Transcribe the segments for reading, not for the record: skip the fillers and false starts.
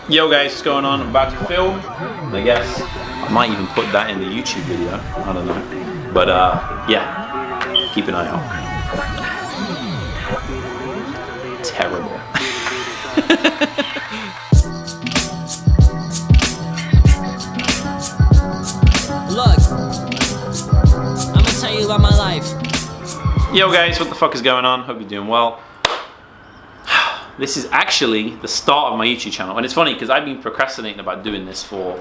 Yo guys, what's going on? I'm about to film. I guess I might even put that in the YouTube video. I don't know. But yeah, keep an eye out. Terrible. Look, I'm gonna tell you about my life. Yo guys, what the fuck is going on? Hope you're doing well. This is actually the start of my YouTube channel, and it's funny because I've been procrastinating about doing this for,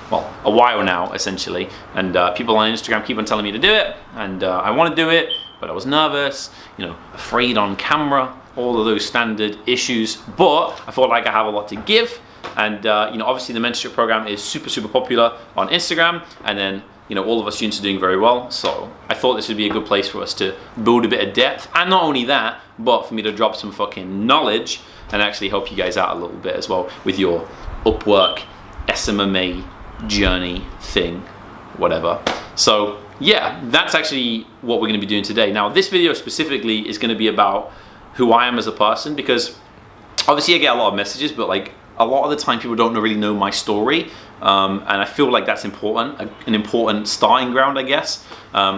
well, a while now, essentially. And people on Instagram keep on telling me to do it, and I want to do it, but I was nervous, afraid on camera, all of those standard issues. But I felt like I have a lot to give, and obviously the mentorship program is super popular on Instagram, and then all of our students are doing very well. So I thought this would be a good place for us to build a bit of depth, and not only that, but for me to drop some fucking knowledge and actually help you guys out a little bit as well with your Upwork SMMA journey thing, whatever. So yeah, that's actually what we're going to be doing today. Now this video specifically is going to be about who I am as a person, because obviously I get a lot of messages, but like a lot of the time people don't really know my story, and I feel like that's important, an important starting ground, I guess.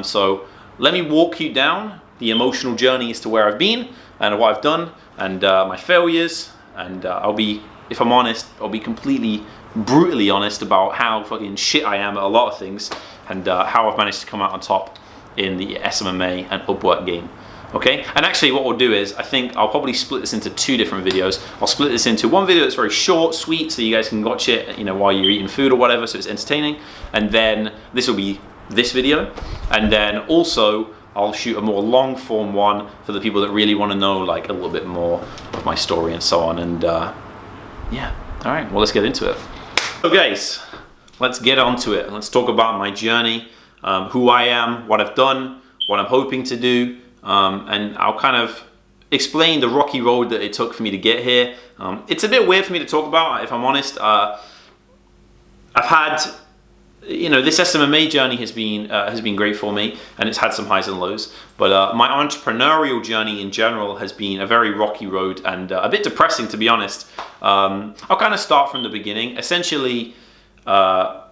So let me walk you down the emotional journey as to where I've been and what I've done, and my failures, and I'll be, if I'm honest, I'll be completely brutally honest about how fucking shit I am at a lot of things, and how I've managed to come out on top in the SMMA and Upwork game. Okay, and actually what we'll do is, I think I'll probably split this into two different videos. I'll split this into one video that's very short, sweet, so you guys can watch it, while you're eating food or whatever, so it's entertaining. And then this will be this video. And then also, I'll shoot a more long form one for the people that really want to know like a little bit more of my story and so on. And yeah, all right, well, let's get into it. So guys, let's get onto it. Let's talk about my journey, who I am, what I've done, what I'm hoping to do. And I'll kind of explain the rocky road that it took for me to get here. It's a bit weird for me to talk about, if I'm honest. I've had, this SMMA journey has been great for me, and it's had some highs and lows. But my entrepreneurial journey in general has been a very rocky road and a bit depressing, to be honest. I'll kind of start from the beginning. Essentially, I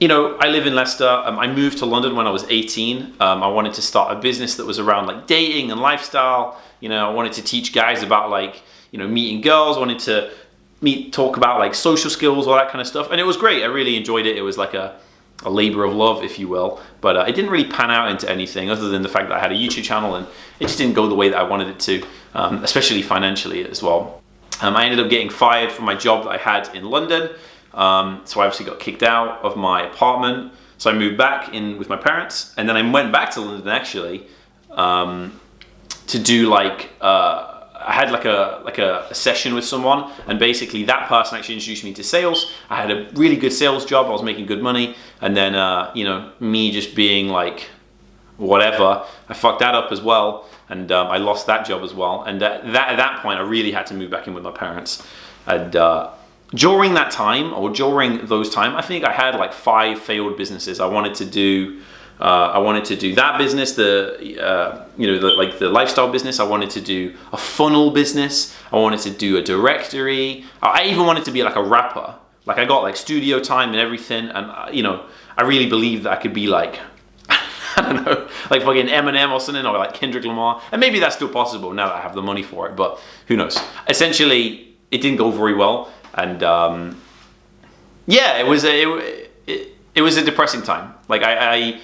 live in Leicester. I moved to London when I was 18. I wanted to start a business that was around like dating and lifestyle. I wanted to teach guys about like, meeting girls. I wanted to talk about like social skills, all that kind of stuff. And it was great. I really enjoyed it. It was like a labor of love, if you will. But it didn't really pan out into anything other than the fact that I had a YouTube channel, and it just didn't go the way that I wanted it to, especially financially as well. I ended up getting fired from my job that I had in London. So I obviously got kicked out of my apartment. So I moved back in with my parents, and then I went back to London actually to do like I had like a session with someone, and basically that person actually introduced me to sales. I had a really good sales job. I was making good money, and then me just being like whatever, I fucked that up as well, and I lost that job as well. And at that point, I really had to move back in with my parents. And during that time, or during those time, I think I had like 5 failed businesses. I wanted to do that business, the lifestyle business. I wanted to do a funnel business. I wanted to do a directory. I even wanted to be like a rapper. Like I got like studio time and everything, and I really believed that I could be like, I don't know, like fucking Eminem or something, or like Kendrick Lamar. And maybe that's still possible now that I have the money for it, but who knows? Essentially, it didn't go very well. And yeah, it was a depressing time. Like I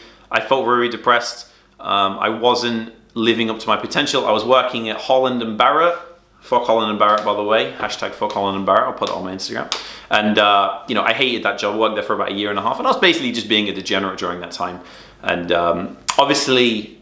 felt very depressed. I wasn't living up to my potential. I was working at Holland and Barrett. Fuck Holland and Barrett, by the way. Hashtag fuck Holland and Barrett. I'll put it on my Instagram. And I hated that job. I worked there for about a year and a half, and I was basically just being a degenerate during that time. And obviously,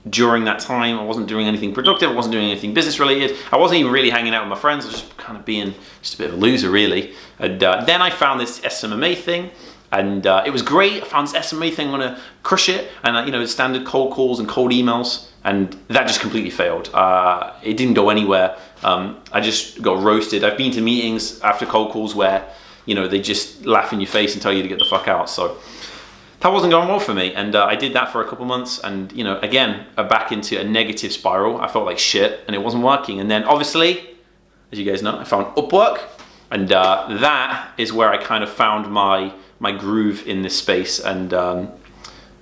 during that time, I wasn't doing anything productive. I wasn't doing anything business related. I wasn't even really hanging out with my friends. I was just kind of being just a bit of a loser, really. And then I found this SMMA thing, and it was great. I found this SMMA thing. I'm gonna crush it, and standard cold calls and cold emails, and that just completely failed. It didn't go anywhere. I just got roasted. I've been to meetings after cold calls where they just laugh in your face and tell you to get the fuck out. So that wasn't going well for me, and I did that for a couple months, and again, back into a negative spiral. I felt like shit, and it wasn't working. And then obviously as you guys know. I found Upwork, and that is where I kind of found my groove in this space. And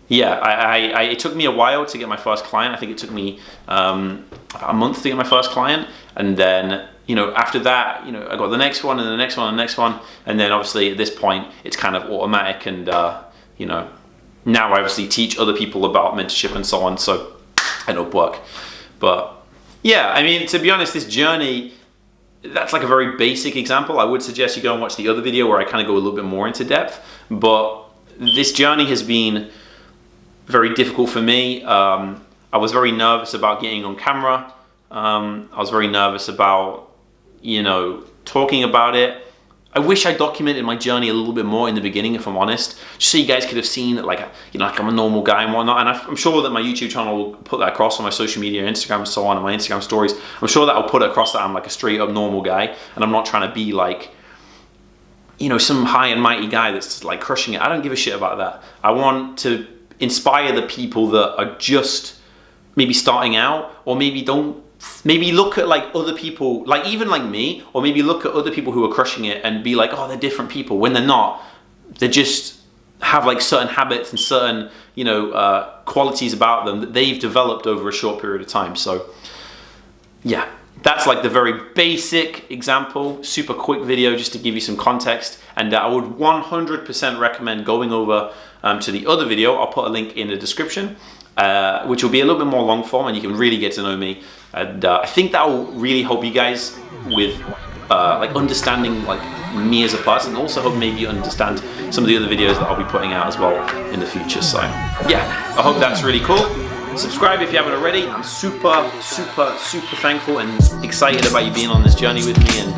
yeah, it took me a while to get my first client. I think it took me about a month to get my first client, and then after that, I got the next one and the next one and the next one, and then obviously at this point it's kind of automatic, and now I obviously teach other people about mentorship and so on. So and Upwork, but yeah, I mean, to be honest, this journey, that's like a very basic example. I would suggest you go and watch the other video where I kind of go a little bit more into depth, but this journey has been very difficult for me. I was very nervous about getting on camera. I was very nervous about, talking about it. I wish I documented my journey a little bit more in the beginning, if I'm honest, just so you guys could have seen that, like I'm a normal guy and whatnot. And I'm sure that my YouTube channel will put that across on my social media, Instagram and so on, and my Instagram stories. I'm sure that I'll put it across that I'm like a straight up normal guy, and I'm not trying to be like, some high and mighty guy that's like crushing it. I don't give a shit about that. I want to inspire the people that are just maybe starting out, or maybe look at like other people, like even like me, or maybe look at other people who are crushing it and be like, oh, they're different people, when they're not. They just have like certain habits and certain qualities about them that they've developed over a short period of time. So yeah, that's like the very basic example, super quick video just to give you some context. And I would 100% recommend going over to the other video. I'll put a link in the description, which will be a little bit more long form, and you can really get to know me. And I think that will really help you guys with like understanding like me as a person. Also hope maybe you understand some of the other videos that I'll be putting out as well in the future. So yeah, I hope that's really cool. Subscribe if you haven't already. I'm super, super, super thankful and excited about you being on this journey with me, and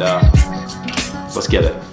let's get it.